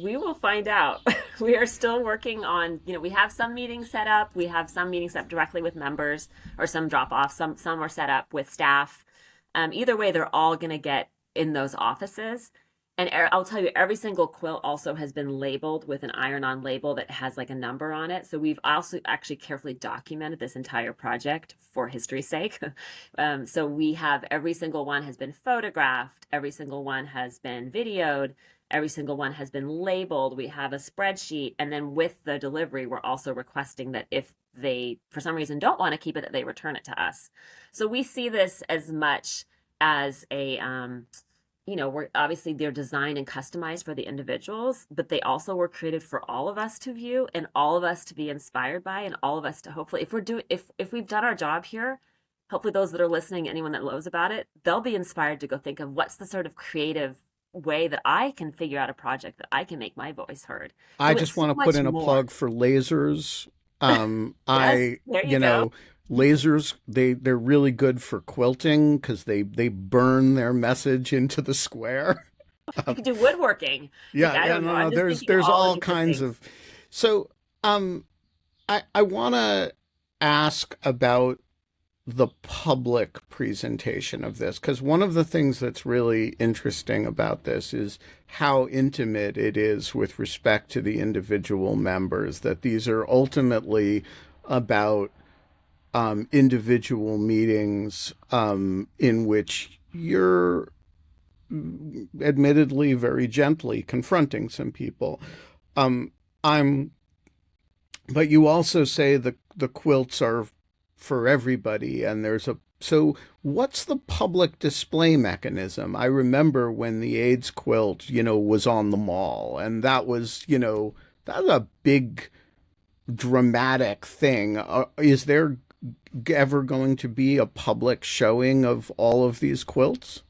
We will find out. We are still working on, we have some meetings set up. We have some meetings set up directly with members or some drop off. Some are set up with staff. Either way, they're all going to get in those offices. And I'll tell you, every single quilt also has been labeled with an iron-on label that has like a number on it. So we've also actually carefully documented this entire project for history's sake. So we have every single one has been photographed, every single one has been videoed, every single one has been labeled. We have a spreadsheet. And then with the delivery, we're also requesting that if they, for some reason, don't want to keep it, that they return it to us. So we see this as much as we're obviously they're designed and customized for the individuals, but they also were created for all of us to view and all of us to be inspired by, and all of us to hopefully, if we've done our job here, hopefully those that are listening, anyone that knows about it, they'll be inspired to go think of what's the sort of creative way that I can figure out a project that I can make my voice heard. I So it's just so want to put much in a more. plug for lasers. Yes, there you go. Lasers, they're really good for quilting because they burn their message into the square. You could do woodworking. Like, Yeah, I yeah, don't know. no, no. I'm just There's thinking of there's all the all different kinds things. of. So, I want to ask about the public presentation of this, because one of the things that's really interesting about this is how intimate it is with respect to the individual members, that these are ultimately about individual meetings in which you're admittedly very gently confronting some people. Um, I'm, but you also say the quilts are for everybody, and there's a so what's the public display mechanism? I remember when the AIDS quilt, was on the mall, and that was a big dramatic thing. Is there ever going to be a public showing of all of these quilts?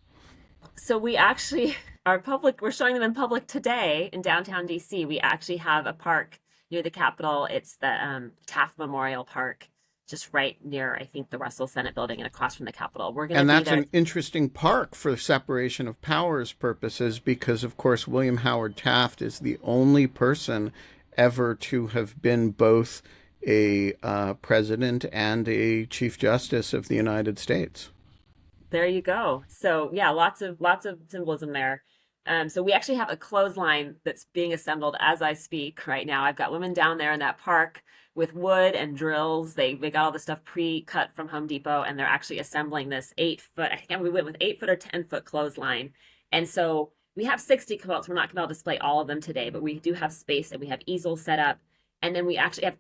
So we actually we're showing them in public today in downtown DC. We actually have a park near the Capitol. It's the Taft Memorial Park, just right near, I think, the Russell Senate building and across from the Capitol. We're going to And be that's there. an interesting park for separation of powers purposes because, of course, William Howard Taft is the only person ever to have been both a president and a chief justice of the United States. There you go. So yeah, lots of symbolism there. So we actually have a clothesline that's being assembled as I speak right now. I've got women down there in that park with wood and drills. They got all the stuff pre-cut from Home Depot, and they're actually assembling this 8 foot. I think we went with 8 foot or 10 foot clothesline. And so we have 60 quilts. We're not going to be able to display all of them today, but we do have space and we have easels set up. And then we actually have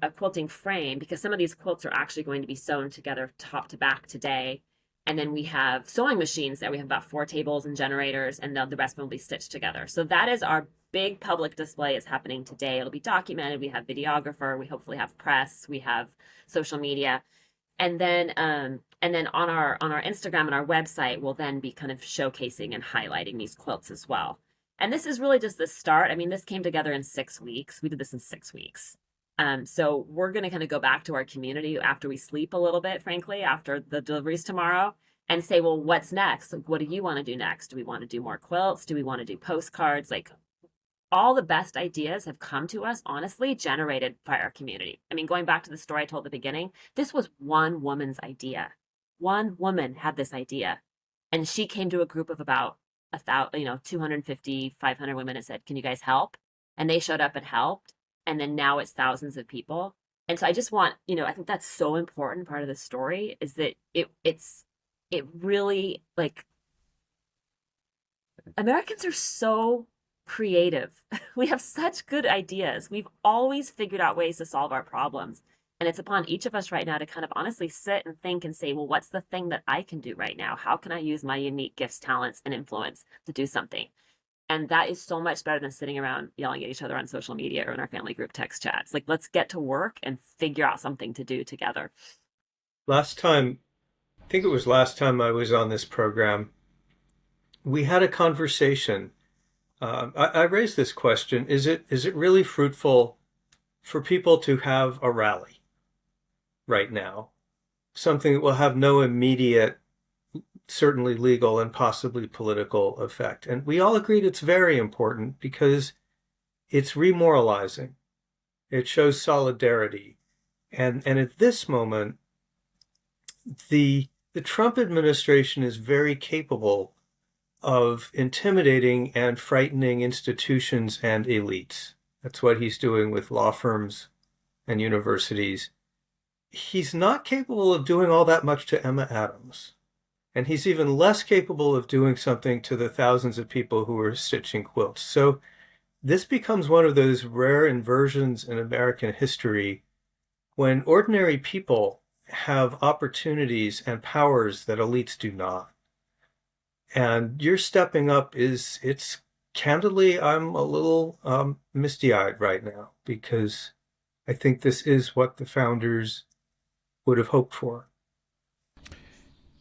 a quilting frame, because some of these quilts are actually going to be sewn together top to back today. And then we have sewing machines that we have about 4 tables and generators, and the rest of them will be stitched together. So that is our big public display is happening today. It'll be documented. We have videographer. We hopefully have press. We have social media, and then on our Instagram and our website, we'll then be kind of showcasing and highlighting these quilts as well. And this is really just the start. I mean, this came together in 6 weeks. We did this in 6 weeks. So we're going to kind of go back to our community after we sleep a little bit, frankly, after the deliveries tomorrow, and say, well, what's next? Like, what do you want to do next? Do we want to do more quilts? Do we want to do postcards? Like, all the best ideas have come to us, honestly, generated by our community. I mean, going back to the story I told at the beginning, this was one woman's idea. One woman had this idea, and she came to a group of about 250, 500 women and said, can you guys help? And they showed up and helped. And then now it's thousands of people. And so I just want, I think that's so important part of the story is that it really, like, Americans are so creative. We have such good ideas. We've always figured out ways to solve our problems. And it's upon each of us right now to kind of honestly sit and think and say, well, what's the thing that I can do right now? How can I use my unique gifts, talents, and influence to do something? And that is so much better than sitting around yelling at each other on social media or in our family group text chats. Like, let's get to work and figure out something to do together. Last time, I think it was last time I was on this program, we had a conversation. I raised this question: is it really fruitful for people to have a rally right now, something that will have no immediate, certainly legal and possibly political effect? And we all agreed it's very important because it's remoralizing. It shows solidarity. And at this moment, the Trump administration is very capable of intimidating and frightening institutions and elites. That's what he's doing with law firms and universities. He's not capable of doing all that much to Emma Adams. And he's even less capable of doing something to the thousands of people who are stitching quilts. So this becomes one of those rare inversions in American history when ordinary people have opportunities and powers that elites do not. And your stepping up it's candidly, I'm a little misty-eyed right now because I think this is what the founders would have hoped for.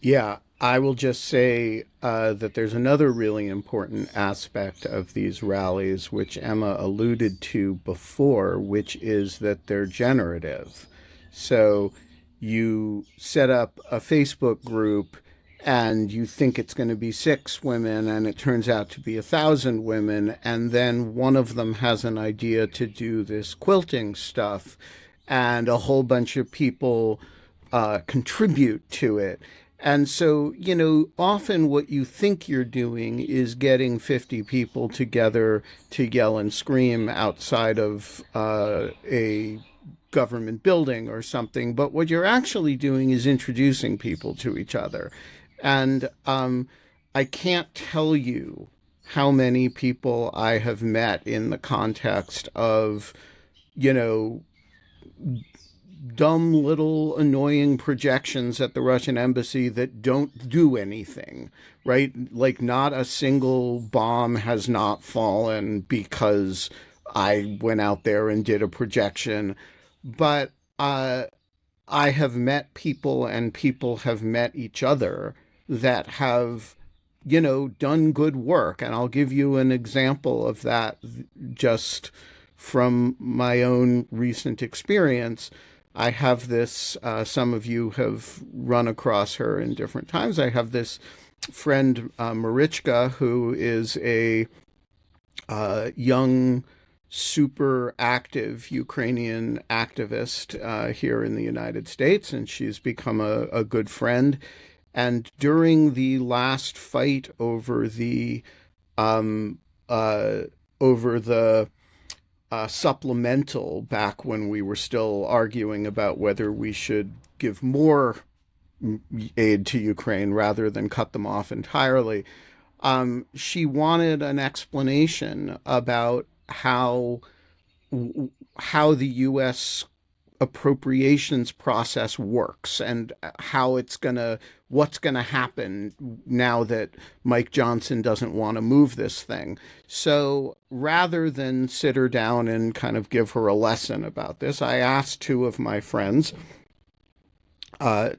Yeah, I will just say that there's another really important aspect of these rallies, which Emma alluded to before, which is that they're generative. So you set up a Facebook group and you think it's going to be 6 women and it turns out to be 1,000 women, and then one of them has an idea to do this quilting stuff and a whole bunch of people contribute to it. And so, often what you think you're doing is getting 50 people together to yell and scream outside of a government building or something. But what you're actually doing is introducing people to each other. And I can't tell you how many people I have met in the context of, dumb little annoying projections at the Russian embassy that don't do anything, right? Like, not a single bomb has not fallen because I went out there and did a projection. But I have met people and people have met each other that have, done good work. And I'll give you an example of that just from my own recent experience. I have this, some of you have run across her in different times. I have this friend, Marichka, who is a young, super active Ukrainian activist here in the United States, and she's become a good friend. And during the last fight over the supplemental, back when we were still arguing about whether we should give more aid to Ukraine rather than cut them off entirely, she wanted an explanation about how the U.S. appropriations process works and what's gonna happen now that Mike Johnson doesn't want to move this thing. So rather than sit her down and kind of give her a lesson about this, I asked 2 of my friends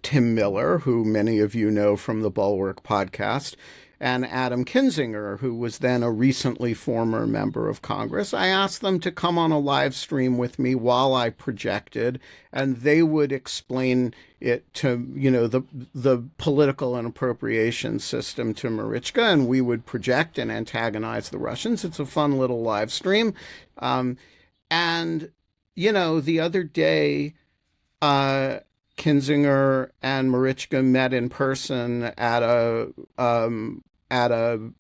Tim Miller, who many of you know from the Bulwark podcast, and Adam Kinzinger, who was then a recently former member of Congress. I asked them to come on a live stream with me while I projected, and they would explain it to, the political and appropriation system to Marichka, and we would project and antagonize the Russians. It's a fun little live stream. And, the other day, Kinzinger and Marichka met in person at a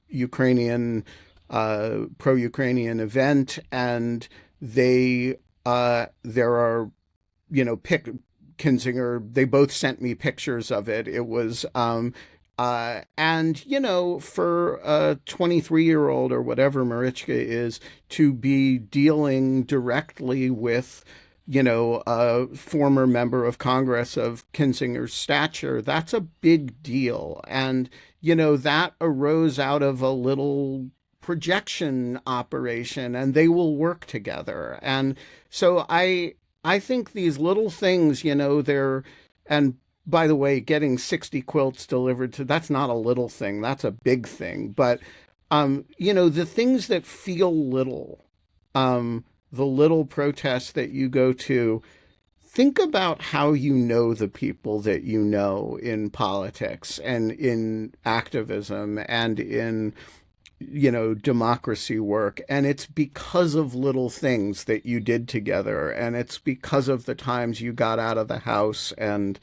Ukrainian pro-Ukrainian event, and there are Kinzinger. They both sent me pictures of it. It was and for a 23-year-old or whatever Marichka is to be dealing directly with a former member of Congress of Kinzinger's stature, that's a big deal. And, that arose out of a little projection operation, and they will work together. And so I think these little things, and by the way, getting 60 quilts delivered that's not a little thing, that's a big thing. But, the things that feel little, the little protests that you go to, think about how you know the people that you know in politics and in activism and in, democracy work. And it's because of little things that you did together. And it's because of the times you got out of the house and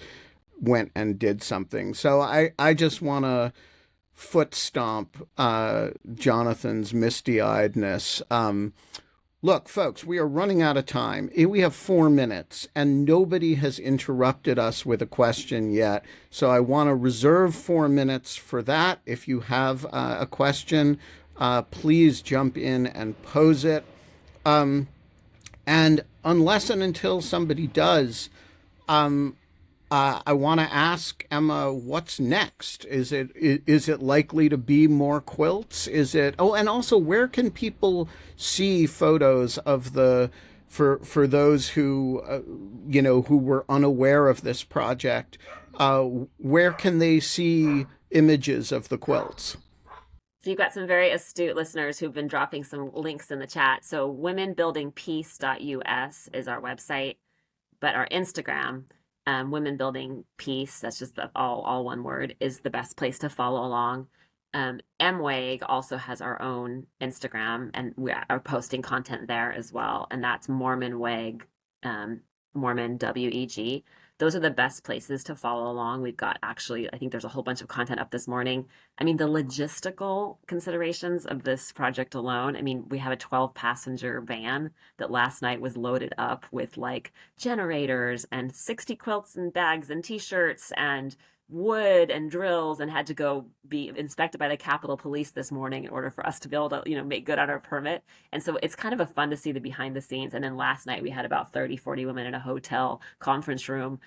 went and did something. So I just want to foot stomp Jonathan's misty-eyedness. Look, folks, we are running out of time. We have 4 minutes, and nobody has interrupted us with a question yet. So I want to reserve 4 minutes for that. If you have a question, please jump in and pose it. And unless and until somebody does, I want to ask Emma, what's next? Is it likely to be more quilts? Is it? Oh, and also, where can people see photos of for those who who were unaware of this project? Where can they see images of the quilts? So you've got some very astute listeners who've been dropping some links in the chat. So womenbuildingpeace.us is our website, but our Instagram, Women Building Peace, that's just all one word, is the best place to follow along. MWAG also has our own Instagram, and we are posting content there as well, and that's Mormon WEG, Mormon WEG. Those are the best places to follow along. We've got I think there's a whole bunch of content up this morning. I mean, the logistical considerations of this project alone, I mean, we have a 12-passenger van that last night was loaded up with like generators and 60 quilts and bags and t-shirts and wood and drills, and had to go be inspected by the Capitol Police this morning in order for us to be able to, make good on our permit. And so it's kind of a fun to see the behind the scenes. And then last night we had about 30-40 women in a hotel conference room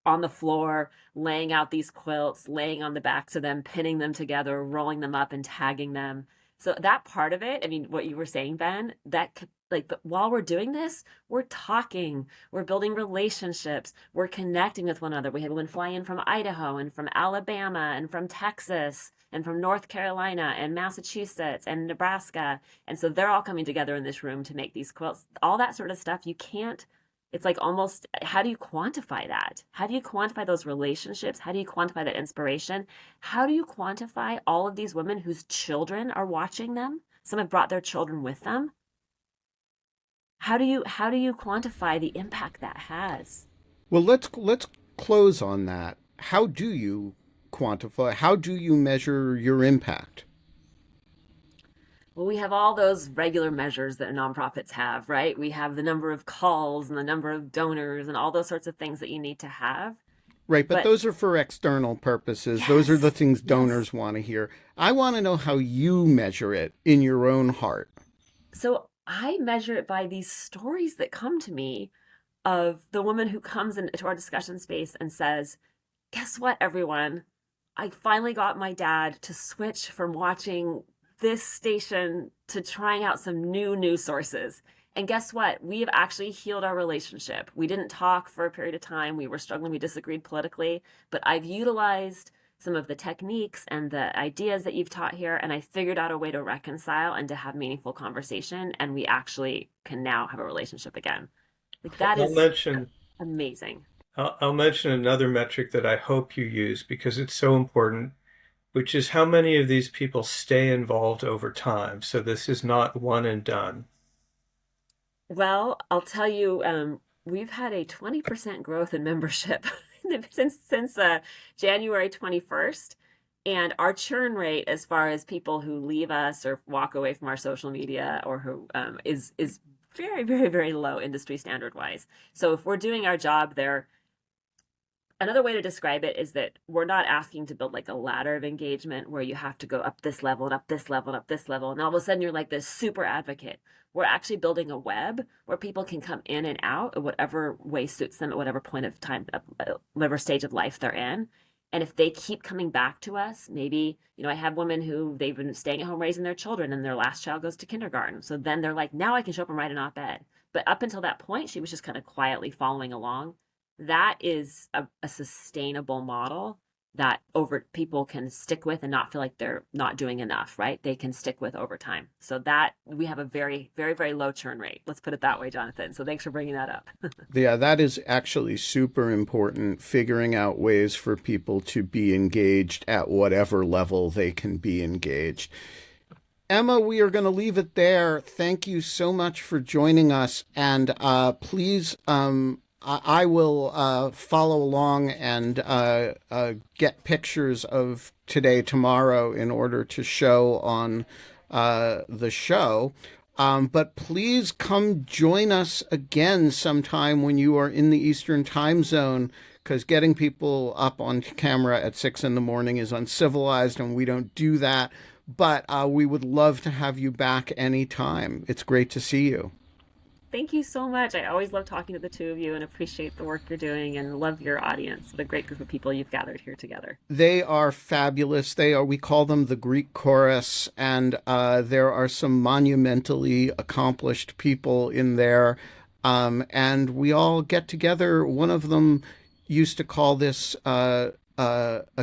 on the floor, laying out these quilts, laying on the backs of them, pinning them together, rolling them up and tagging them. So that part of it, I mean, what you were saying, Ben, but while we're doing this, we're talking, we're building relationships, we're connecting with one another. We had women fly in from Idaho and from Alabama and from Texas and from North Carolina and Massachusetts and Nebraska. And so they're all coming together in this room to make these quilts. All that sort of stuff, it's like almost, how do you quantify that? How do you quantify those relationships? How do you quantify that inspiration? How do you quantify all of these women whose children are watching them? Some have brought their children with them. How do you quantify the impact that has? Well, let's close on that. How do you quantify? How do you measure your impact? Well, we have all those regular measures that nonprofits have, right? We have the number of calls and the number of donors and all those sorts of things that you need to have. Right, but those are for external purposes. Yes, those are the things donors want to hear. I want to know how you measure it in your own heart. So I measure it by these stories that come to me of the woman who comes into our discussion space and says, guess what, everyone? I finally got my dad to switch from watching this station to trying out some new news sources. And guess what? We have actually healed our relationship. We didn't talk for a period of time. We were struggling. We disagreed politically. But I've utilized some of the techniques and the ideas that you've taught here, and I figured out a way to reconcile and to have meaningful conversation. And we actually can now have a relationship again. Like that I'll is mention amazing. I'll mention another metric that I hope you use because it's so important, which is how many of these people stay involved over time. So this is not one and done. Well, I'll tell you, we've had a 20% growth in membership since January 21st. And our churn rate, as far as people who leave us or walk away from our social media or who is very, very, very low industry standard wise. So if we're doing our job there, another way to describe it is that we're not asking to build like a ladder of engagement where you have to go up this level and up this level and up this level. And all of a sudden you're like this super advocate. We're actually building a web where people can come in and out at whatever way suits them at whatever point of time, whatever stage of life they're in. And if they keep coming back to us, maybe, I have women who they've been staying at home raising their children and their last child goes to kindergarten. So then they're like, now I can show up and write an op-ed. But up until that point, she was just kind of quietly following along. That is a sustainable model that people can stick with and not feel like they're not doing enough, right? They can stick with over time. So that we have a very, very, very low churn rate. Let's put it that way, Jonathan. So thanks for bringing that up. Yeah, that is actually super important, figuring out ways for people to be engaged at whatever level they can be engaged. Emma, we are going to leave it there. Thank you so much for joining us. And please, I will follow along and get pictures of today, tomorrow, in order to show on the show. But please come join us again sometime when you are in the Eastern time zone, because getting people up on camera at 6 a.m. is uncivilized, and we don't do that. But we would love to have you back anytime. It's great to see you. Thank you so much. I always love talking to the two of you and appreciate the work you're doing and love your audience. What a great group of people you've gathered here together. They are fabulous. We call them the Greek chorus, and there are some monumentally accomplished people in there. And we all get together. One of them used to call this a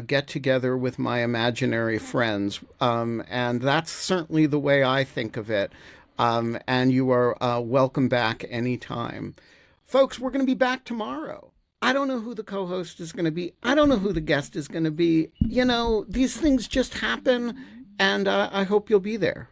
get together with my imaginary friends. And that's certainly the way I think of it. And you are welcome back anytime. Folks, we're going to be back tomorrow. I don't know who the co-host is going to be. I don't know who the guest is going to be. These things just happen, and I hope you'll be there.